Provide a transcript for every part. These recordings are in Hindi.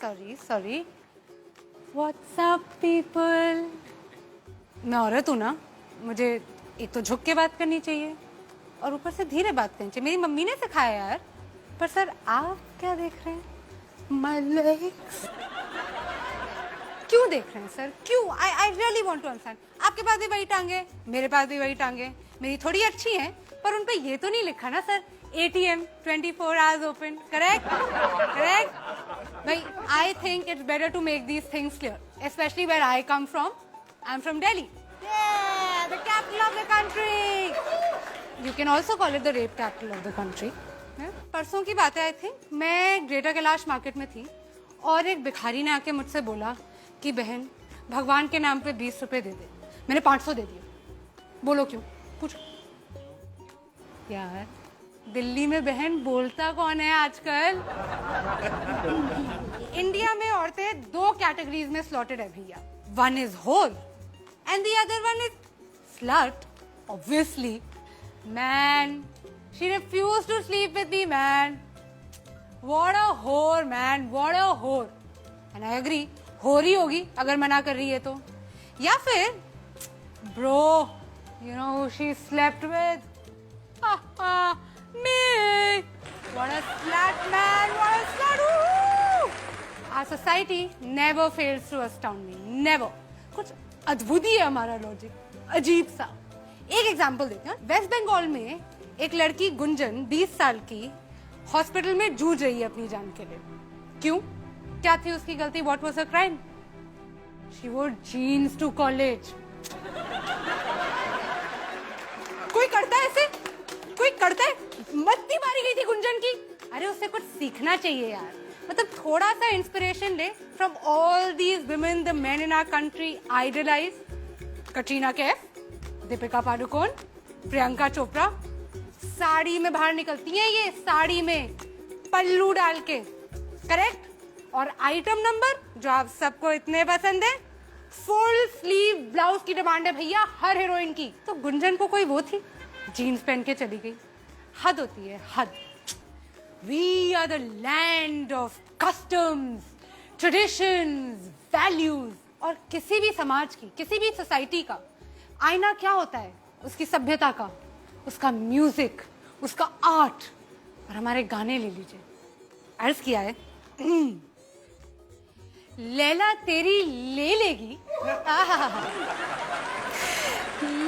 सॉरी। What's up people. मैं औरत हूँ ना, मुझे एक तो झुक के बात करनी चाहिए और ऊपर से धीरे बात करनी चाहिए। मेरी मम्मी ने सिखाया यार। पर सर आप क्या देख रहे हैं? My legs. क्यों देख रहे हैं सर? क्यों? I really want to understand. आपके पास भी वही टांगे, मेरे पास भी वही टांगे। मेरी थोड़ी अच्छी हैं, पर उन पे ये तो नहीं लिखा ना sir, ATM 24 hours open. Correct? भाई, I think it's better to make these things clear, especially where I come from. I'm from Delhi. Yeah, the capital of the country. You can also call it the rape capital of the country. परसों की बात है आई थिंक, मैं ग्रेटर कैलाश मार्केट में थी और एक भिखारी ने आके मुझसे बोला कि बहन भगवान के नाम पे 20 रुपए दे दे। मैंने 500 दे दिए। बोलो क्यों? पूछो। यार दिल्ली में बहन बोलता कौन है आजकल? इंडिया में औरतें 2 कैटेगरीज में स्लॉटेड है भैया। One is whore and the other one is slut. Obviously man, she refused to sleep with me man. What a whore man, what a होर। एंड आई एग्री, होर ही होगी अगर मना कर रही है तो। या फिर bro, you know she slept with me. What a slut, man! What a slut! Woo! Our society never fails to astound me. Never. कुछ अद्भुत ही है हमारा लॉजिक, अजीब सा। एक एग्जांपल देते हैं। वेस्ट बंगाल में एक लड़की गुंजन 20 साल की हॉस्पिटल में जूझ रही है अपनी जान के लिए। क्यों? क्या थी उसकी गलती? What was her crime? She wore jeans to college. कोई करता है ऐसे? कोई करता है? मत्ती मारी गई थी गुंजन की। अरे उससे कुछ सीखना चाहिए यार। मतलब थोड़ा सा इंस्पिरेशन ले from all these women the men in our country idolize. Katrina Kaif, Deepika Padukone, Priyanka Chopra. Sari में बाहर निकलती हैं ये, साड़ी में पल्लू डाल के। करेक्ट? और आइटम नंबर जो आप सबको इतने पसंद है, फुल स्लीव ब्लाउज की डिमांड है भैया हर हीरोइन की। तो गुंजन को कोई वो थी, जीन्स पहन के चली गई। हद होती है, हद। We are the land of customs, traditions, values. और किसी भी समाज की, किसी भी सोसाइटी का आईना क्या होता है? उसकी सभ्यता का, उसका म्यूजिक, उसका आर्ट। और हमारे गाने ले लीजिए, अर्ज किया है लैला तेरी ले लेगी,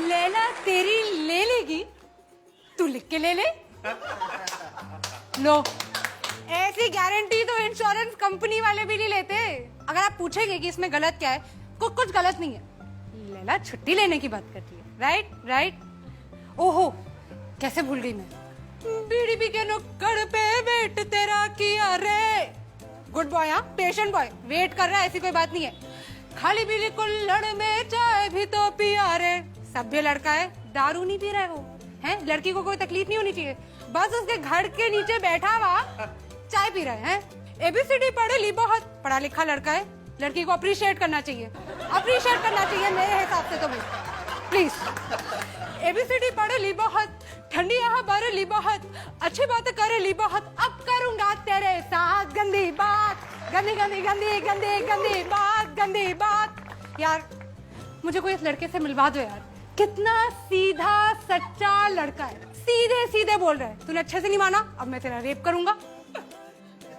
लैला तेरी ले लेगी, तू लिख के ले ले। लो, ऐसी गारंटी तो इंश्योरेंस कंपनी वाले भी नहीं लेते। अगर आप पूछेंगे कि इसमें गलत क्या है, कुछ गलत नहीं है। लैला छुट्टी लेने की बात करती है। राइट। ओहो, कैसे भूल गई मैं। बीडीपी के नुक्कड़ पे वेट तेरा किया रे। गुड बॉय, हाँ, पेशेंट बॉय, वेट कर रहा है, ऐसी कोई बात नहीं है। खाली पीली कुल्हड़ में चाय भी तो पिया रे। सभ्य लड़का है, दारू नहीं पी रहा है वो, है? लड़की को कोई तकलीफ नहीं होनी चाहिए, बस उसके घर के नीचे बैठा हुआ चाय पी रहा है। ABCD पढ़े ली बहुत, पढ़ा लिखा लड़का है। लड़की को अप्रिशिएट करना चाहिए मेरे हिसाब से तो भाई, प्लीज। ABCD पढ़े ली बहुत, ठंडी यहाँ बारे ली बहुत, अच्छी बातें करे ली बहुत। अब करूंगा तेरे साथ गंदी बात, गंदी गंदी गंदी गंदी गंदी बात, गंदी बात। यार मुझे कोई इस लड़के से मिलवा दो यार। कितना सीधा सच्चा लड़का है, सीधे सीधे बोल रहा है। तूने अच्छे से नहीं माना, अब मैं तेरा रेप करूंगा।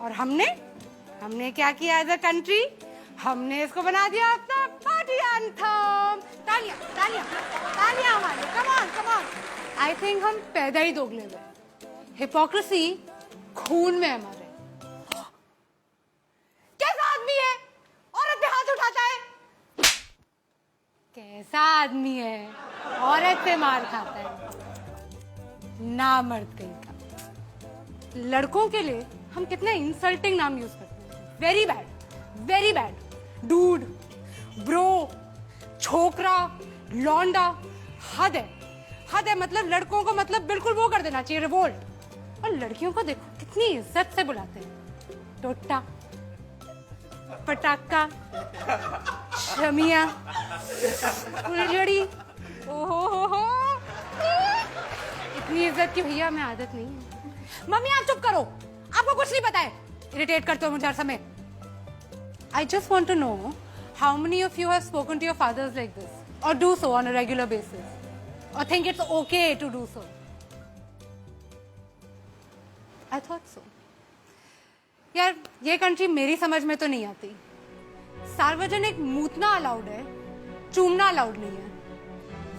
और हमने क्या किया एज अ कंट्री? हमने इसको बना दिया अपना पार्टी एंथम। तालियां तालियां तालियां हमारी, कम ऑन। आई थिंक हम पैदा ही दोगले हुए। हिपोक्रेसी खून में हमारे। कैसा आदमी है? औरत पे हाथ उठाता है। कैसा आदमी है? औरत पे मार खाता है। ना मर्द कहीं का। लड़कों के लिए हम कितने इंसल्टिंग नाम यूज करते हैं। Very bad. डूड, ब्रो, छोकरा, लौंडा। हद है। मतलब लड़कों को मतलब बिल्कुल वो कर देना चाहिए, रिवोल्ट। और लड़कियों को देखो कितनी इज्जत से बुलाते हैं। टोटा, पटाखा, शमिया, फुलझड़ी। ओहो, इतनी इज्जत की भैया हमें आदत नहीं है। मम्मी आप चुप करो, आपको कुछ नहीं पता है। इरिटेट करते हो मुझे हर समय। I just want to know how many of you have spoken to your fathers like this, or do so on a regular basis, or think it's okay to do so. I thought so. यार ये कंट्री मेरी समझ में तो नहीं आती. सार्वजनिक मूतना अलाउड है, चूमना अलाउड नहीं है.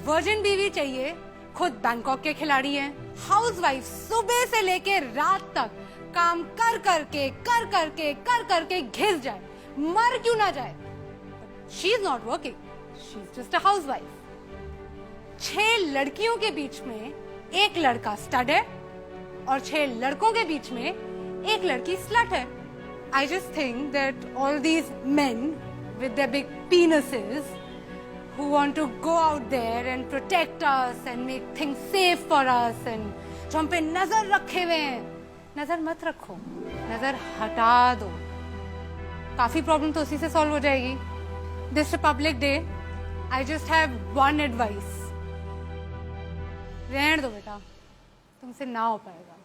वर्जिन बीवी चाहिए, खुद बैंकॉक के खिलाड़ी हैं. हाउसवाइफ सुबह से लेके रात तक काम कर करके घिस जाए, मर क्यों ना जाए. She is not working, she is just a housewife. 6 लड़कियों के बीच में एक लड़का स्टड है और 6 लड़कों के बीच में एक लड़की स्लट है. I just think that all these men with their big penises who want to go out there and protect us and make things safe for us and जो हम पे नजर रखे हुए हैं, नजर मत रखो, नजर हटा दो. काफी प्रॉब्लम तो उसी से सॉल्व हो जाएगी. This Republic Day, I just have one advice. रहने दो बेटा, तुमसे ना हो पाएगा.